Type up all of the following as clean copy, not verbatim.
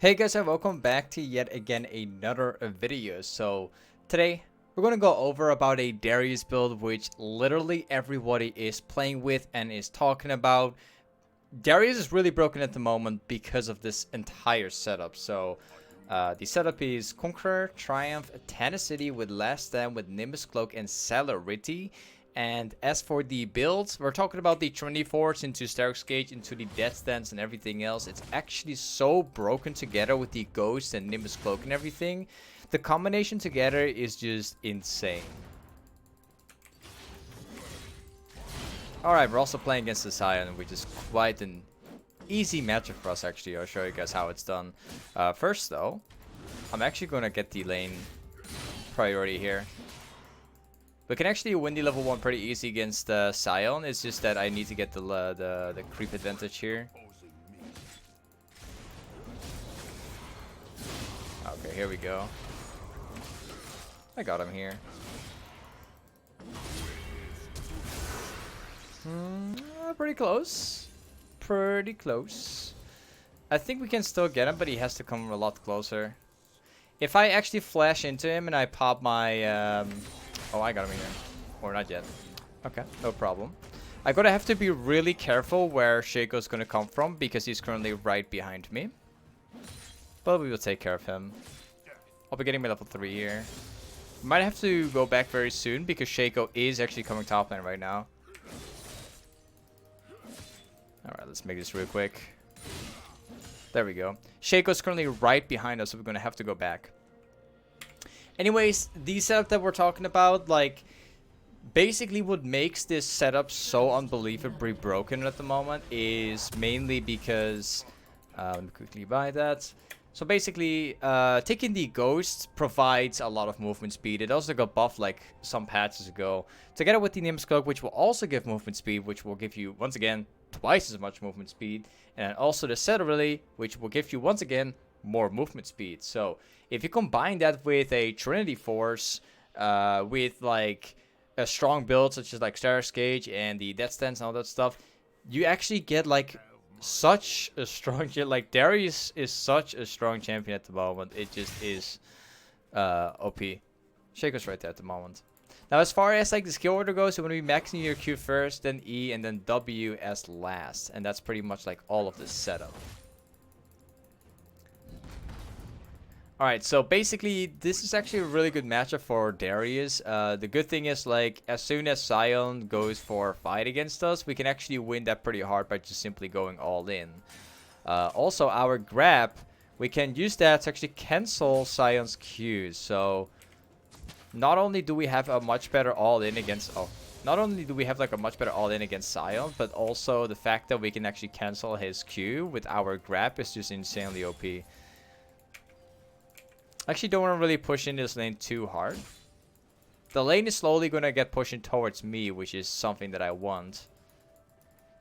Hey guys, and welcome back to yet again another video. So today we're going to go over about a Darius build which literally everybody is playing with and is talking about. Darius is really broken at the moment because of this entire setup. So the setup is Conqueror, Triumph, Tenacity with Last Stand with Nimbus Cloak and Celerity. And as for the builds, we're talking about the Trinity Force into Steraks gage, into the Death Stance and everything else. It's actually so broken together with the Ghost and Nimbus Cloak and everything. The combination together is just insane. Alright, we're also playing against the Scion, which is quite an easy matchup for us actually. I'll show you guys how it's done. First though, I'm actually going to get the lane priority here. We can actually win the level 1 pretty easy against Scion. It's just that I need to get the creep advantage here. Okay, here we go. I got him here. Pretty close. Pretty close. I think we can still get him, but he has to come a lot closer. If I actually flash into him and I pop my... Oh, I got him here. Or not yet. Okay, no problem. I'm gonna have to be really careful where Shaco's gonna come from because he's currently right behind me. But we will take care of him. I'll be getting my level 3 here. Might have to go back very soon because Shaco is actually coming top lane right now. Alright, let's make this real quick. There we go. Shaco's currently right behind us, so we're gonna have to go back. Anyways, the setup that we're talking about, like, basically what makes this setup so unbelievably broken at the moment is mainly because, let me quickly buy that. So basically, taking the Ghost provides a lot of movement speed. It also got buffed like some patches ago. Together with the Nimbus Cloak, which will also give movement speed, which will give you, once again, twice as much movement speed. And also the Celerity, which will give you, once again, more movement speed. So if you combine that with a Trinity Force, with like a strong build such as like Steraks gage and the Death Stance and all that stuff, you actually get like such a strong, like Darius is such a strong champion at the moment. It just is OP. Shaco's right there at the moment. Now as far as like the skill order goes, you want to be maxing your Q first, then E, and then W as last, and that's pretty much like all of this setup. Alright, so basically, this is actually a really good matchup for Darius. The good thing is, like, as soon as Scion goes for a fight against us, we can actually win that pretty hard by just simply going all in. Also, our grab, we can use that to actually cancel Scion's Qs. So, not only do we have a much better all-in against... Oh, not only do we have, like, a much better all-in against Scion, but also the fact that we can actually cancel his Q with our grab is just insanely OP. I actually don't want to really push in this lane too hard. The lane is slowly going to get pushing towards me, which is something that I want.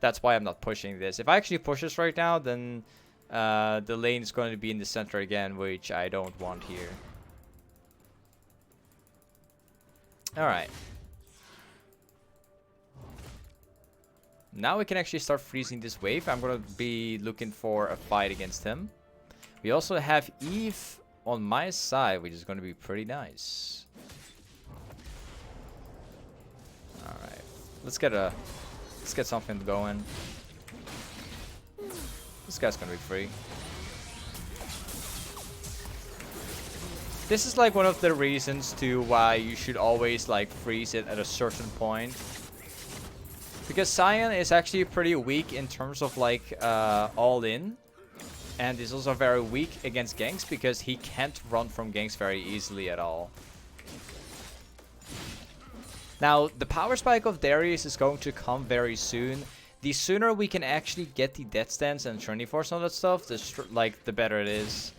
That's why I'm not pushing this. If I actually push this right now, then the lane is going to be in the center again, which I don't want here. Alright. Now we can actually start freezing this wave. I'm going to be looking for a fight against him. We also have Eve on my side, which is going to be pretty nice. Alright. Let's get something going. This guy's going to be free. This is like one of the reasons to why you should always like freeze it at a certain point. Because Scion is actually pretty weak in terms of like all in. And is also very weak against ganks because he can't run from ganks very easily at all. Now, the power spike of Darius is going to come very soon. The sooner we can actually get the Death Stance and Trinity Force and all that stuff, the better it is.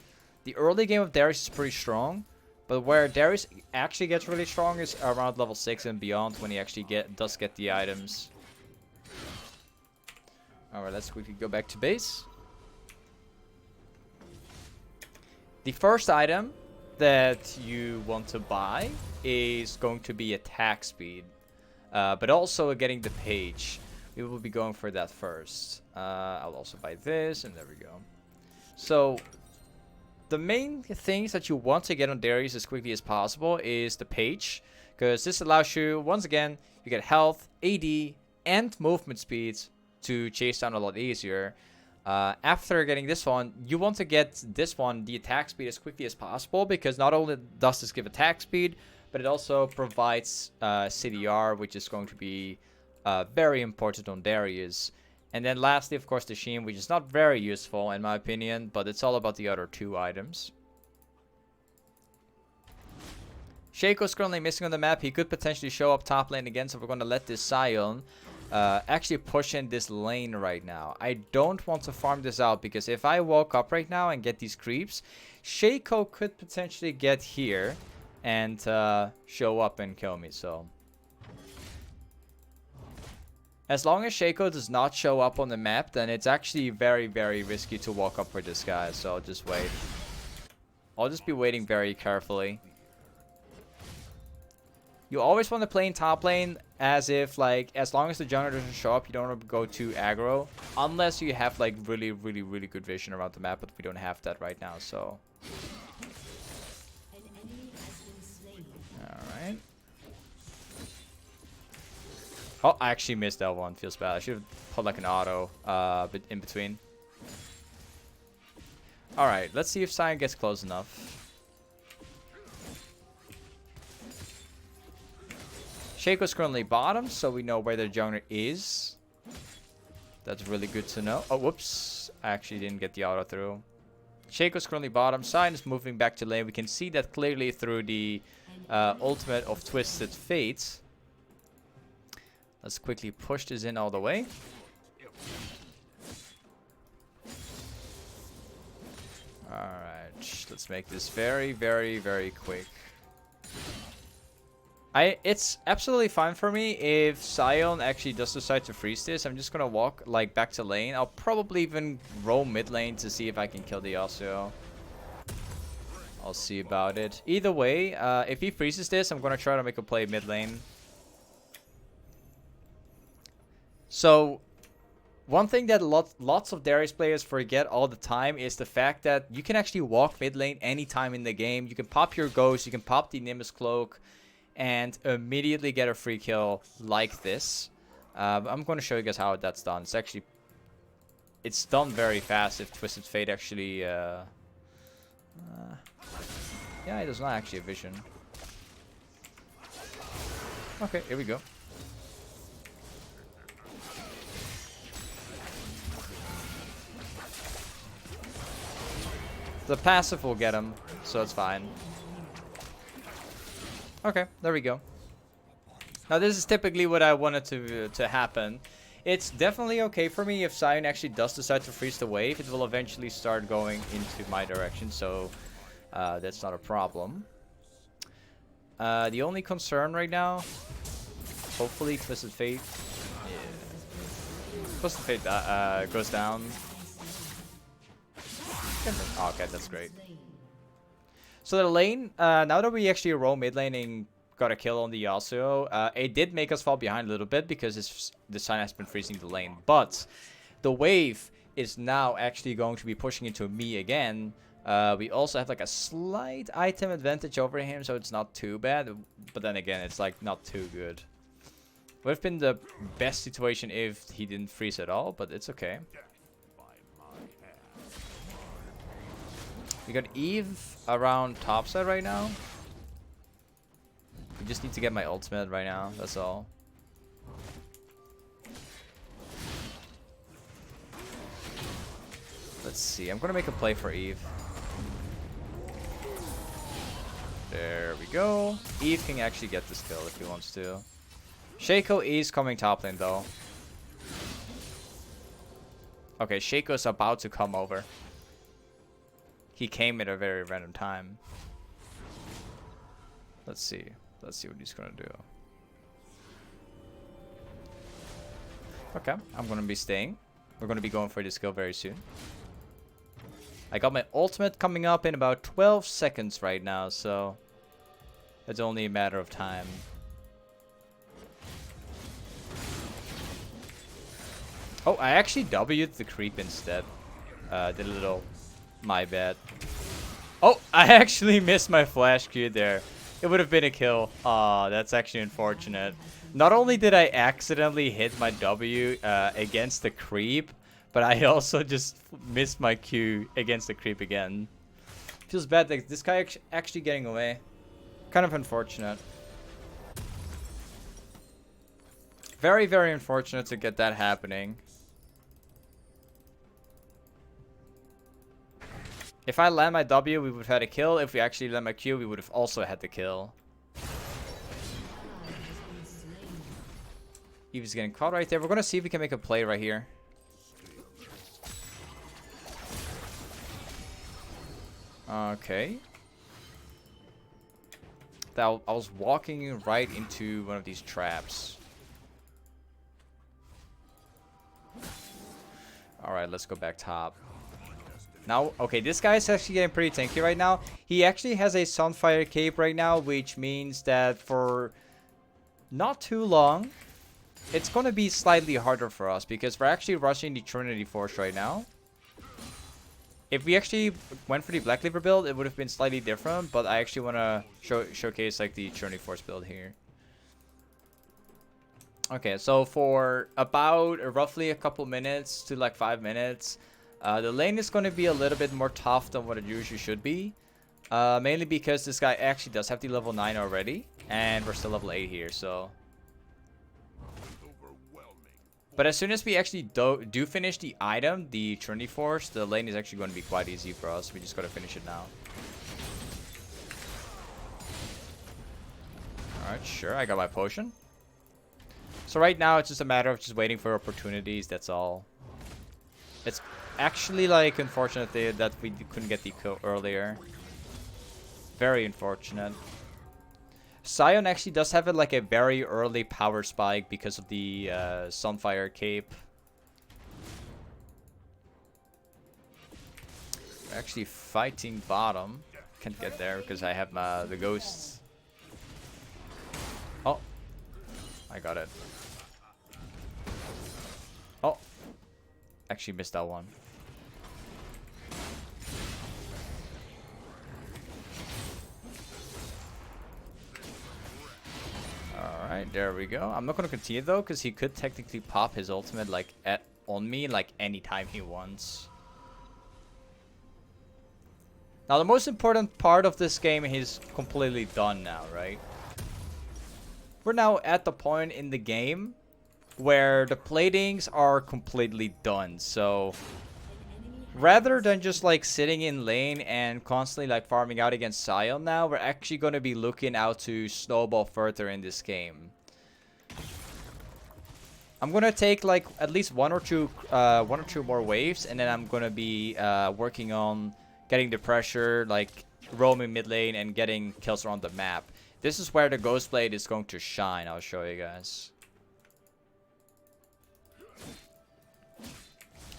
The early game of Darius is pretty strong, but where Darius actually gets really strong is around level 6 and beyond when he actually does get the items. Alright, let's quickly go back to base. The first item that you want to buy is going to be attack speed, but also getting the page. We will be going for that first. I'll also buy this, and there we go. So, the main things that you want to get on Darius as quickly as possible is the page, because this allows you, once again, you get health, AD, and movement speeds to chase down a lot easier. After getting this one, you want to get this one, the attack speed, as quickly as possible, because not only does this give attack speed, but it also provides CDR, which is going to be very important on Darius. And then lastly, of course, the Sheen, which is not very useful in my opinion, but it's all about the other two items. Shaco's currently missing on the map. He could potentially show up top lane again, so we're going to let this Sion actually push in this lane right now. I don't want to farm this out, because if I walk up right now and get these creeps, Shaco could potentially get here and show up and kill me, so... As long as Shaco does not show up on the map, then it's actually very, very risky to walk up for this guy. So I'll just wait. I'll just be waiting very carefully. You always want to play in top lane as if, like, as long as the jungler doesn't show up, you don't want to go too aggro. Unless you have, like, really, really, really good vision around the map, but we don't have that right now, so... Alright. Oh, I actually missed that one. Feels bad. I should have put like an auto in between. Alright, let's see if Sion gets close enough. Shaco's currently bottom, so we know where the jungler is. That's really good to know. Oh, whoops. I actually didn't get the auto through. Shaco's currently bottom. Sion is moving back to lane. We can see that clearly through the ultimate of Twisted Fate. Let's quickly push this in all the way. Alright, let's make this very, very, very quick. It's absolutely fine for me if Sion actually does decide to freeze this. I'm just gonna walk like back to lane. I'll probably even roam mid lane to see if I can kill the Yasuo. I'll see about it. Either way, if he freezes this, I'm gonna try to make a play mid lane. So, one thing that lots of Darius players forget all the time is the fact that you can actually walk mid lane anytime in the game. You can pop your Ghost, you can pop the Nimbus Cloak, and immediately get a free kill like this. I'm going to show you guys how that's done. It's done very fast if Twisted Fate actually... yeah, it does not actually have vision. Okay, here we go. The passive will get him, so it's fine. Okay, there we go. Now this is typically what I wanted to happen. It's definitely okay for me if Sion actually does decide to freeze the wave. It will eventually start going into my direction, so that's not a problem. The only concern right now, hopefully Twisted Fate. Yeah. Twisted Fate goes down. Oh, okay, that's great. So the lane, now that we actually roam mid lane and got a kill on the Yasuo, it did make us fall behind a little bit because the Sion has been freezing the lane. But the wave is now actually going to be pushing into me again. We also have like a slight item advantage over him, so it's not too bad. But then again, it's like not too good. Would have been the best situation if he didn't freeze at all, but it's okay. We got Eve around topside right now. We just need to get my ultimate right now, that's all. Let's see, I'm gonna make a play for Eve. There we go. Eve can actually get this kill if he wants to. Shaco is coming top lane though. Okay, Shaco's about to come over. He came at a very random time. Let's see. Let's see what he's gonna do. Okay, I'm gonna be staying. We're gonna be going for this kill very soon. I got my ultimate coming up in about 12 seconds right now, so it's only a matter of time. Oh, I actually W'd the creep instead. Did a little... My bad. Oh, I actually missed my flash Q there. It would have been a kill. Aw, that's actually unfortunate. Not only did I accidentally hit my W against the creep, but I also just missed my Q against the creep again. Feels bad that this guy actually getting away. Kind of unfortunate. Very, very unfortunate to get that happening. If I land my W, we would have had a kill. If we actually land my Q, we would have also had the kill. Eevee's getting caught right there. We're going to see if we can make a play right here. Okay. I was walking right into one of these traps. Alright, let's go back top. Now, okay, this guy is actually getting pretty tanky right now. He actually has a Sunfire Cape right now, which means that for not too long, it's going to be slightly harder for us because we're actually rushing the Trinity Force right now. If we actually went for the Black Cleaver build, it would have been slightly different, but I actually want to showcase like the Trinity Force build here. Okay, so for about roughly a couple minutes to like 5 minutes, the lane is going to be a little bit more tough than what it usually should be. Mainly because this guy actually does have the level 9 already, and we're still level 8 here, so... But as soon as we actually do finish the item, the Trinity Force, the lane is actually going to be quite easy for us. We just got to finish it now. Alright, sure, I got my potion. So right now, it's just a matter of just waiting for opportunities, that's all. It's actually, like, unfortunate that we couldn't get the kill earlier. Very unfortunate. Sion actually does have like a very early power spike because of the Sunfire Cape. We're actually fighting bottom. Can't get there because I have the ghosts. Oh, I got it. Oh, actually missed that one. Alright, there we go. I'm not going to continue though, because he could technically pop his ultimate like on me like anytime he wants. Now the most important part of this game is completely done now, right? We're now at the point in the game where the platings are completely done. So rather than just like sitting in lane and constantly like farming out against Sion now, we're actually going to be looking out to snowball further in this game. I'm going to take like at least one or two more waves, and then I'm going to be working on getting the pressure, like roaming mid lane and getting kills around the map. This is where the Ghost Blade is going to shine. I'll show you guys.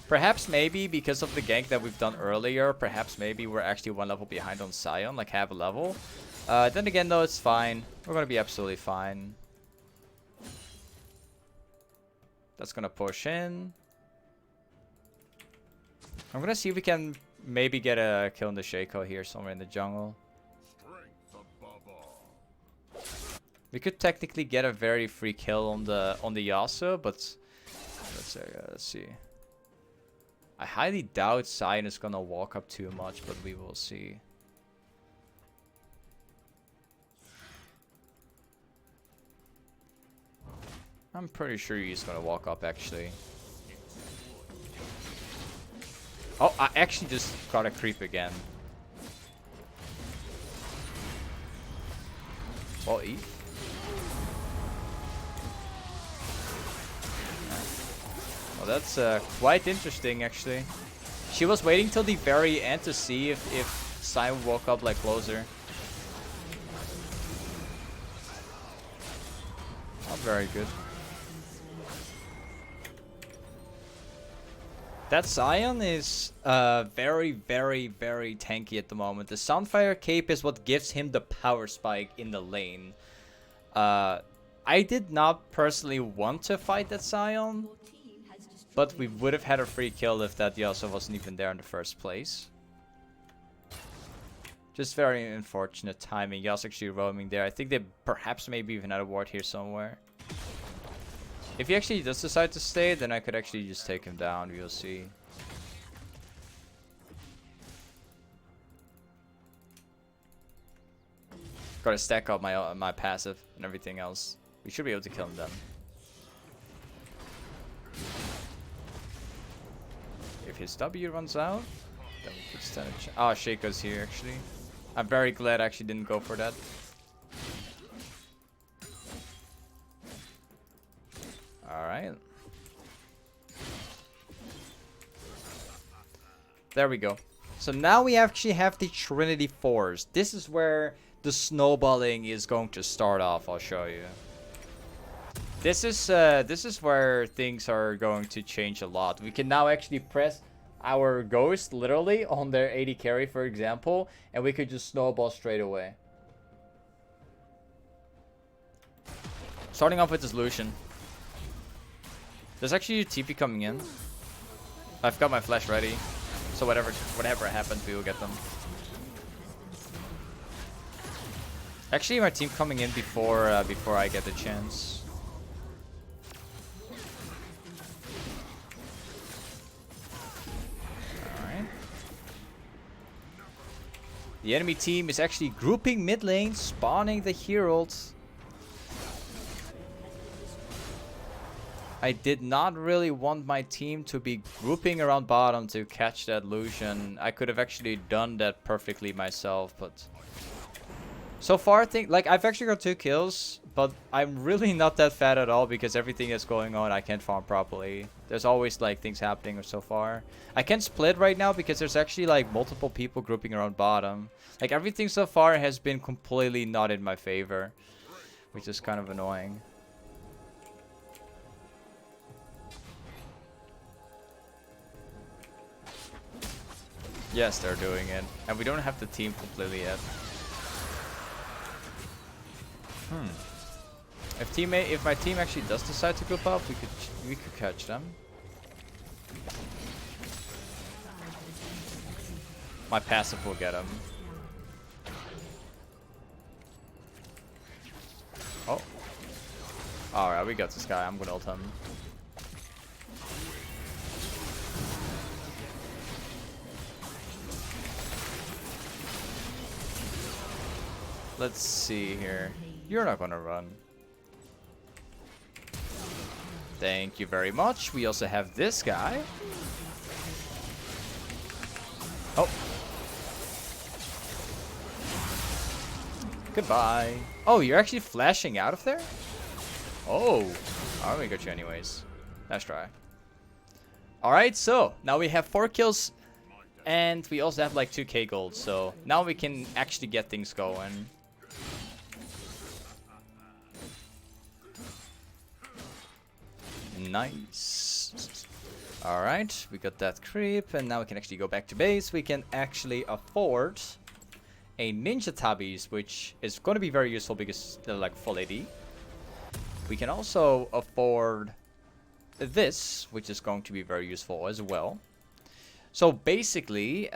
Perhaps maybe because of the gank that we've done earlier, perhaps maybe we're actually one level behind on Sion, like half a level. Then again though, it's fine. We're going to be absolutely fine. That's going to push in. I'm going to see if we can maybe get a kill in the Shaco here somewhere in the jungle. We could technically get a very free kill on the Yasuo, but let's see. I highly doubt Sion is gonna walk up too much, but we will see. I'm pretty sure he's gonna walk up actually. Oh, I actually just got a creep again. Well, E. Well, that's quite interesting, actually. She was waiting till the very end to see if Sion woke up like closer. Not very good. That Sion is very, very, very tanky at the moment. The Sunfire Cape is what gives him the power spike in the lane. I did not personally want to fight that Sion, but we would have had a free kill if that Yasuo wasn't even there in the first place. Just very unfortunate timing. Yas actually roaming there. I think they perhaps maybe even had a ward here somewhere. If he actually does decide to stay, then I could actually just take him down. We'll see. Gotta stack up my passive and everything else. We should be able to kill him then. If his W runs out, then we could stand a chance. Oh, Shaco's here actually. I'm very glad I actually didn't go for that. Alright. There we go. So now we actually have the Trinity Force. This is where the snowballing is going to start off. I'll show you. This is where things are going to change a lot. We can now actually press our ghost literally on their AD carry, for example, and we could just snowball straight away. Starting off with this Lucian. There's actually a TP coming in. I've got my flash ready, so whatever happens, we will get them. Actually, my team coming in before I get the chance. Alright. The enemy team is actually grouping mid lane, spawning the heralds. I did not really want my team to be grouping around bottom to catch that Lucian. I could have actually done that perfectly myself, but so far I think like I've actually got 2 kills, but I'm really not that fat at all because everything that's going on I can't farm properly. There's always like things happening so far. I can't split right now because there's actually like multiple people grouping around bottom. Like everything so far has been completely not in my favor, which is kind of annoying. Yes, they're doing it. And we don't have the team completely yet. If my team actually does decide to group up, we could catch them. My passive will get him. Oh. Alright, we got this guy. I'm gonna ult him. Let's see here. You're not gonna run. Thank you very much. We also have this guy. Oh. Goodbye. Oh, you're actually flashing out of there? Oh. Alright, we got you anyways. Nice try. Alright, so now we have 4 kills. And we also have like 2k gold. So now we can actually get things going. Nice. Alright, we got that creep, and now we can actually go back to base. We can actually afford a ninja tabis, which is going to be very useful because they're like full AD. We can also afford this, which is going to be very useful as well. So basically,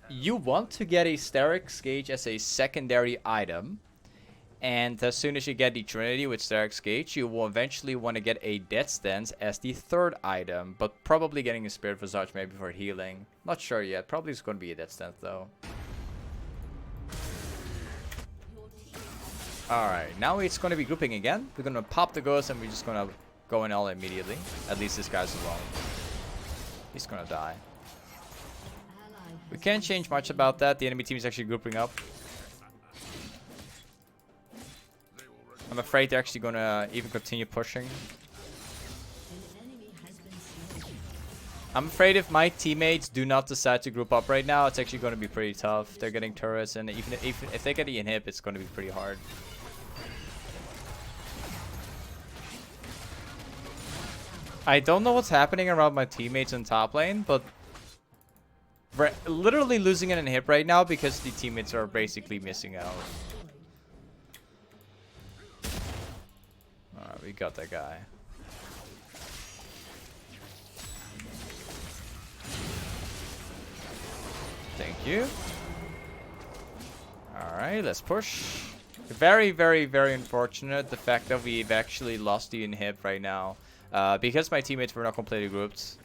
you want to get a Steraks gage as a secondary item. And as soon as you get the Trinity with Steraks gage, you will eventually want to get a Death Stance as the 3rd item. But probably getting a Spirit Visage maybe for healing. Not sure yet. Probably it's going to be a Death Stance though. Alright, now it's going to be grouping again. We're going to pop the ghost and we're just going to go in all immediately. At least this guy's alone. He's going to die. We can't change much about that. The enemy team is actually grouping up. I'm afraid they're actually gonna even continue pushing. I'm afraid if my teammates do not decide to group up right now, it's actually gonna be pretty tough. They're getting turrets, and even if they get the inhib, it's gonna be pretty hard. I don't know what's happening around my teammates in top lane, but we're literally losing an inhib right now because the teammates are basically missing out. Alright, we got that guy. Thank you. Alright, let's push. Very, very, very unfortunate the fact that we've actually lost the inhib right now. Because my teammates were not completely grouped.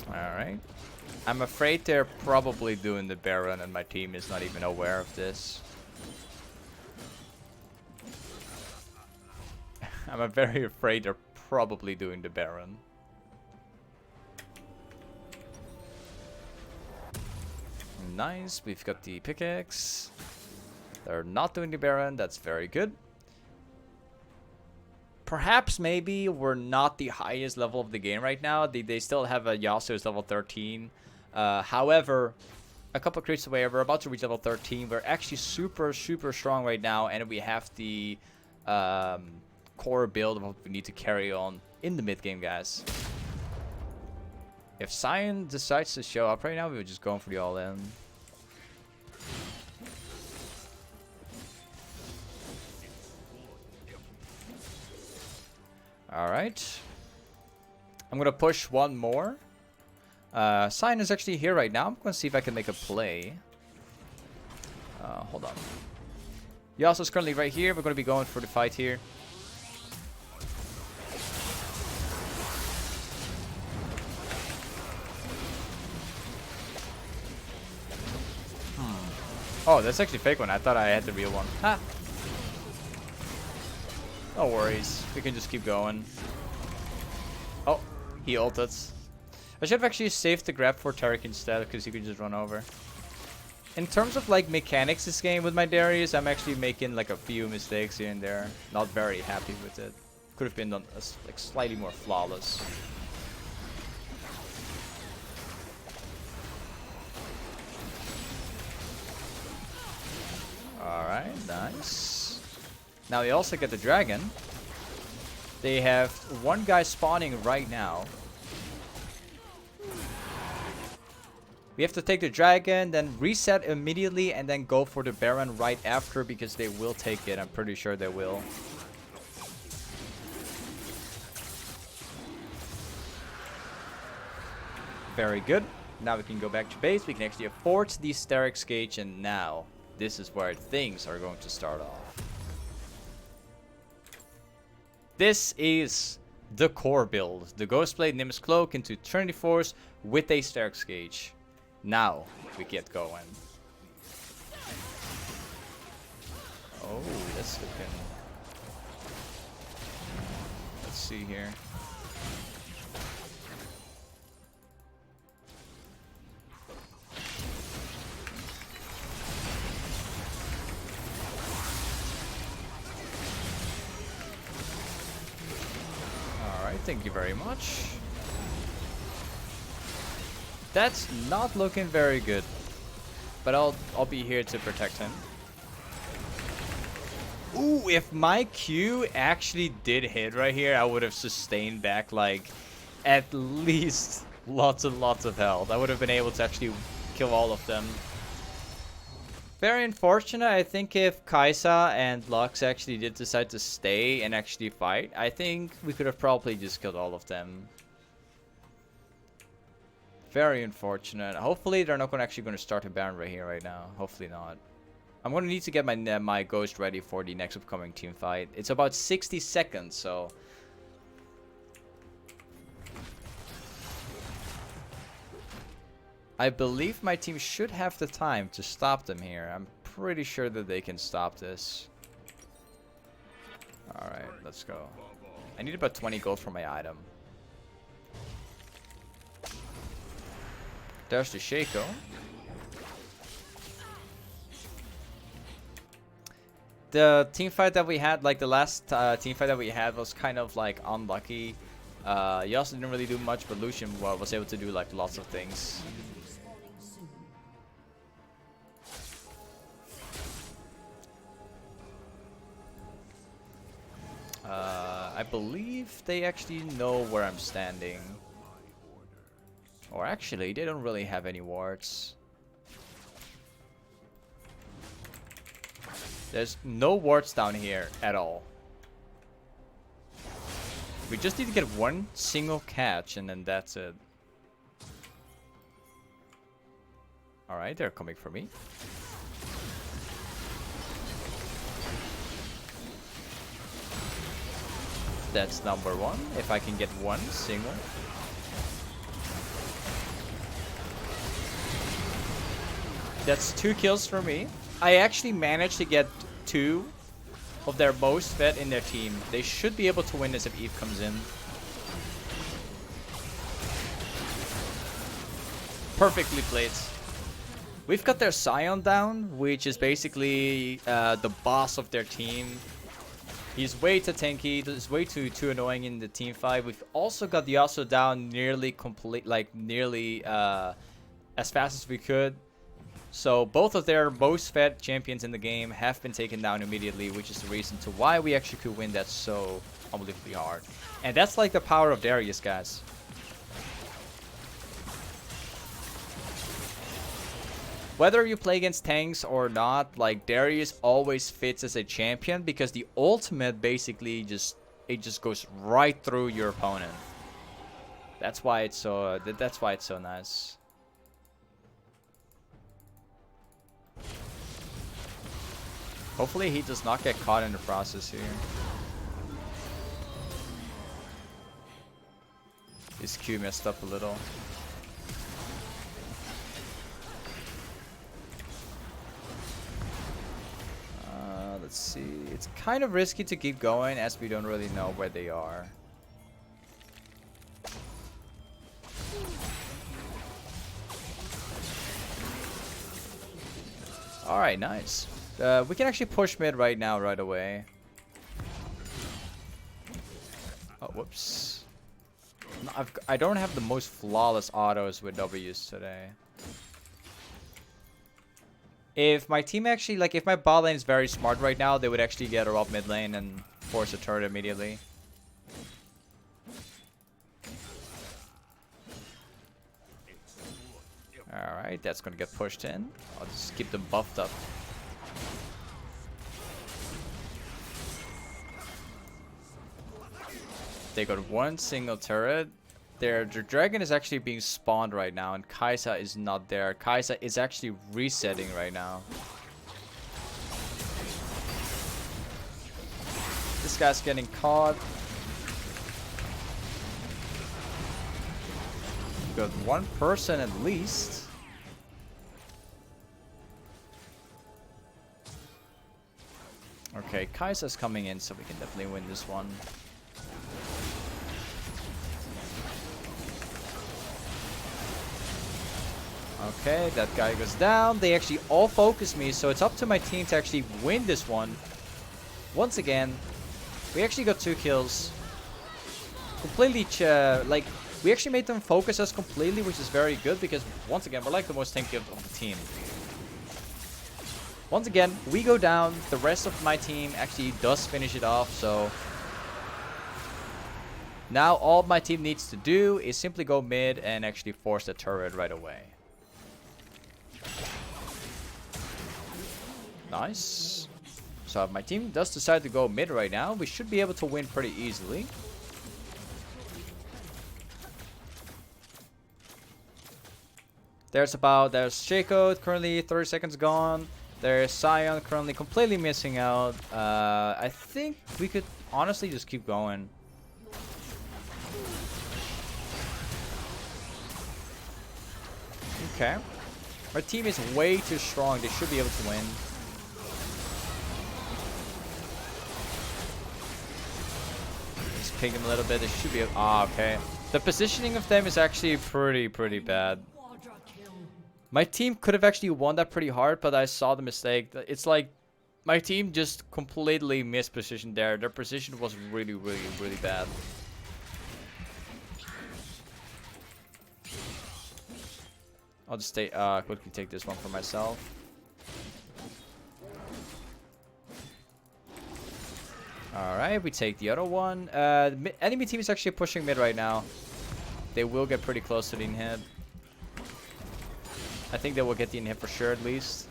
Alright. I'm afraid they're probably doing the Baron and my team is not even aware of this. I'm very afraid they're probably doing the Baron. Nice, we've got the pickaxe. They're not doing the Baron, that's very good. Perhaps maybe we're not the highest level of the game right now. They still have a Yasuo's level 13. However, a couple creeps away, we're about to reach level 13. We're actually super, super strong right now, and we have the core build of what we need to carry on in the mid game, guys. If Sion decides to show up right now, we were just going for the all-in. Alright. I'm gonna push one more. Sion is actually here right now. I'm gonna see if I can make a play. Hold on. Yasuo's currently right here. We're gonna be going for the fight here. Oh, that's actually a fake one. I thought I had the real one. Ha! No worries. We can just keep going. Oh, he ulted. I should have actually saved the grab for Tarik instead, because he could just run over. In terms of like mechanics this game with my Darius, I'm actually making like a few mistakes here and there. Not very happy with it. Could have been done like slightly more flawless. Alright, nice. Now they also get the dragon. They have one guy spawning right now. We have to take the dragon, then reset immediately, and then go for the Baron right after, because they will take it. I'm pretty sure they will. Very good. Now we can go back to base. We can actually afford the Steraks gage, and now this is where things are going to start off. This is the core build. The Ghostblade Nimbus Cloak into Trinity Force with a Steraks gauge. Now we get going. Oh, that's looking... Let's see here. Thank you very much. That's not looking very good, but I'll be here to protect him. Ooh, if my Q actually did hit right here, I would have sustained back like at least lots and lots of health. I would have been able to actually kill all of them. Very unfortunate. I think if Kaisa and Lux actually did decide to stay and actually fight, I think we could have probably just killed all of them. Very unfortunate. Hopefully they're not actually going to start a Baron right here right now. Hopefully not. I'm going to need to get my Ghost ready for the next upcoming team fight. It's about 60 seconds, so... I believe my team should have the time to stop them here. I'm pretty sure that they can stop this. Alright, let's go. I need about 20 gold for my item. There's the Shaco. The team fight that we had, like the last team fight that we had, was kind of like unlucky. Yasuo didn't really do much, but Lucian was able to do like lots of things. I believe they actually know where I'm standing. Or actually, they don't really have any wards. There's no wards down here at all. We just need to get one single catch, and then that's it. Alright, they're coming for me. That's number one. If I can get one single. That's 2 kills for me. I actually managed to get 2 of their most fed in their team. They should be able to win this if Eve comes in. Perfectly played. We've got their Scion down, which is basically the boss of their team. He's way too tanky. He's way too annoying in the team fight. We've also got the Yasuo down nearly complete, like nearly as fast as we could. So both of their most fed champions in the game have been taken down immediately, which is the reason to why we actually could win that so unbelievably hard. And that's like the power of Darius, guys. Whether you play against tanks or not, like Darius always fits as a champion because the ultimate basically just goes right through your opponent. That's why it's so nice. Hopefully he does not get caught in the process here. His Q messed up a little. Let's see. It's kind of risky to keep going as we don't really know where they are. Alright, nice. We can actually push mid right now, right away. Oh, whoops. No, I don't have the most flawless autos with W's today. If my team actually, like, if my bot lane is very smart right now, they would actually get her up mid lane and force a turret immediately. Alright, that's gonna get pushed in. I'll just keep them buffed up. They got one single turret. Their dragon is actually being spawned right now, and Kai'Sa is not there. Kai'Sa is actually resetting right now. This guy's getting caught. Got one person at least. Okay, Kai'Sa's coming in, so we can definitely win this one. Okay, that guy goes down. They actually all focus me, so it's up to my team to actually win this one. Once again, we actually got 2 kills. Completely, like, we actually made them focus us completely, which is very good because, once again, we're like the most tanky of the team. Once again, we go down. The rest of my team actually does finish it off, so... Now all my team needs to do is simply go mid and actually force the turret right away. Nice. So if my team does decide to go mid right now, we should be able to win pretty easily. There's Shaco, currently 30 seconds gone. There's Scion, currently completely missing out. I think we could honestly just keep going. Okay. Our team is way too strong. They should be able to win. Just ping them a little bit. They should be able... Ah, okay. The positioning of them is actually pretty bad. My team could have actually won that pretty hard, but I saw the mistake. It's like my team just completely mispositioned there. Their position was really bad. I'll just quickly take this one for myself. Alright, we take the other one. The enemy team is actually pushing mid right now. They will get pretty close to the inhib. I think they will get the inhib for sure at least.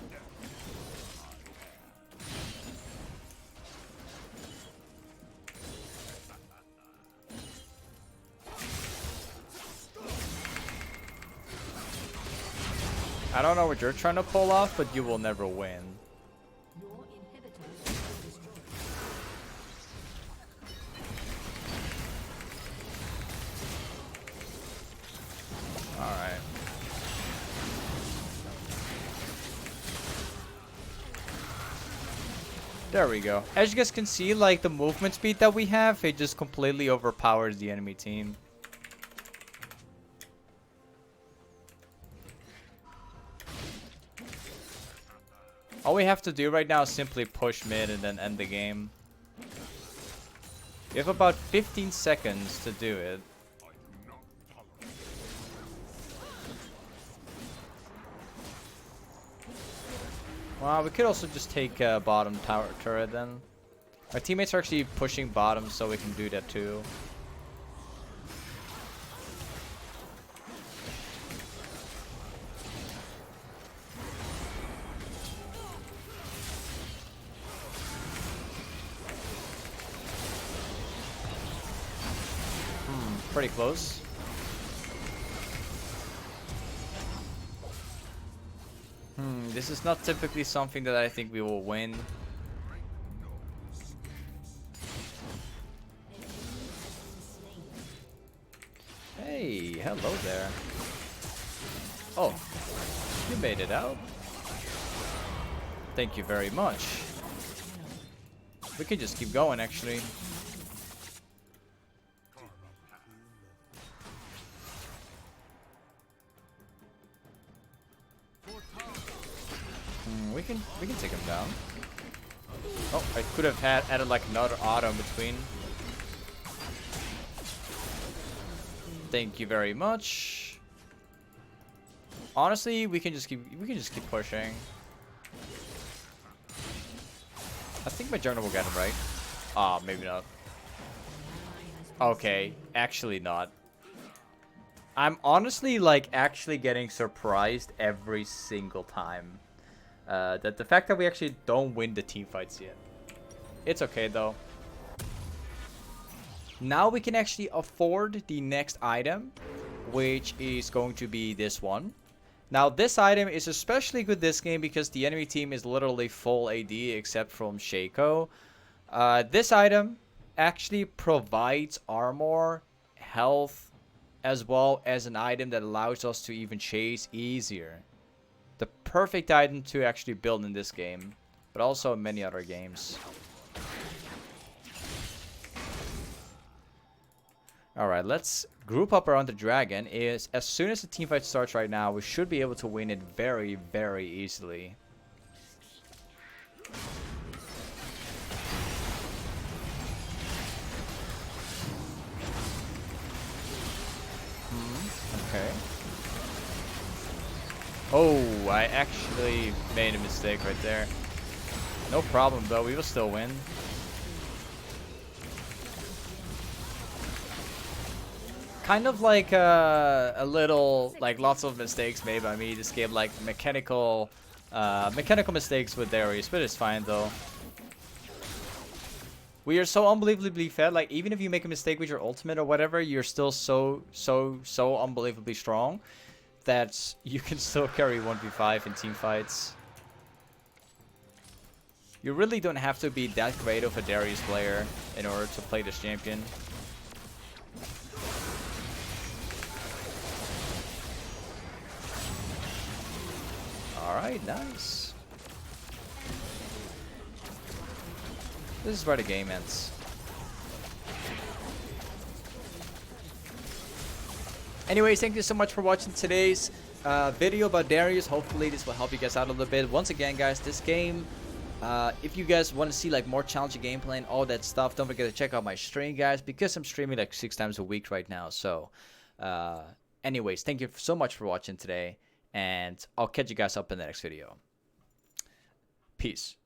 I don't know what you're trying to pull off, but you will never win. Alright. There we go. As you guys can see, like, the movement speed that we have, it just completely overpowers the enemy team. All we have to do right now is simply push mid and then end the game. We have about 15 seconds to do it. Well, we could also just take bottom tower turret then. Our teammates are actually pushing bottom, so we can do that too. Pretty close. This is not typically something that I think we will win. Hey, hello there. Oh, you made it out. Thank you very much. We can just keep going, actually. We can take him down. Oh, I could have added like another auto in between. Thank you very much. Honestly, we can just keep pushing. I think my jungler will get him, right? Ah, maybe not. Okay, actually not. I'm honestly like actually getting surprised every single time. That the fact that we actually don't win the team fights yet. It's okay though. Now we can actually afford the next item, which is going to be this one. Now this item is especially good this game because the enemy team is literally full AD except from Shaco. This item actually provides armor, health, as well as an item that allows us to even chase easier. The perfect item to actually build in this game, but also in many other games. Alright, let's group up around the dragon. As soon as the teamfight starts right now, we should be able to win it very, very easily. Okay. Oh, I actually made a mistake right there. No problem though, we will still win. Kind of like a little, like lots of mistakes made by me this game, like mechanical mistakes with Darius, but it's fine though. We are so unbelievably fed, like even if you make a mistake with your ultimate or whatever, you're still so unbelievably strong that you can still carry 1v5 in team fights. You really don't have to be that great of a Darius player in order to play this champion. Alright, nice. This is where the game ends. Anyways, thank you so much for watching today's video about Darius. Hopefully this will help you guys out a little bit. Once again, guys, this game, if you guys want to see like more challenging gameplay and all that stuff, don't forget to check out my stream, guys, because I'm streaming like 6 times a week right now. So anyways, thank you so much for watching today, and I'll catch you guys up in the next video. Peace.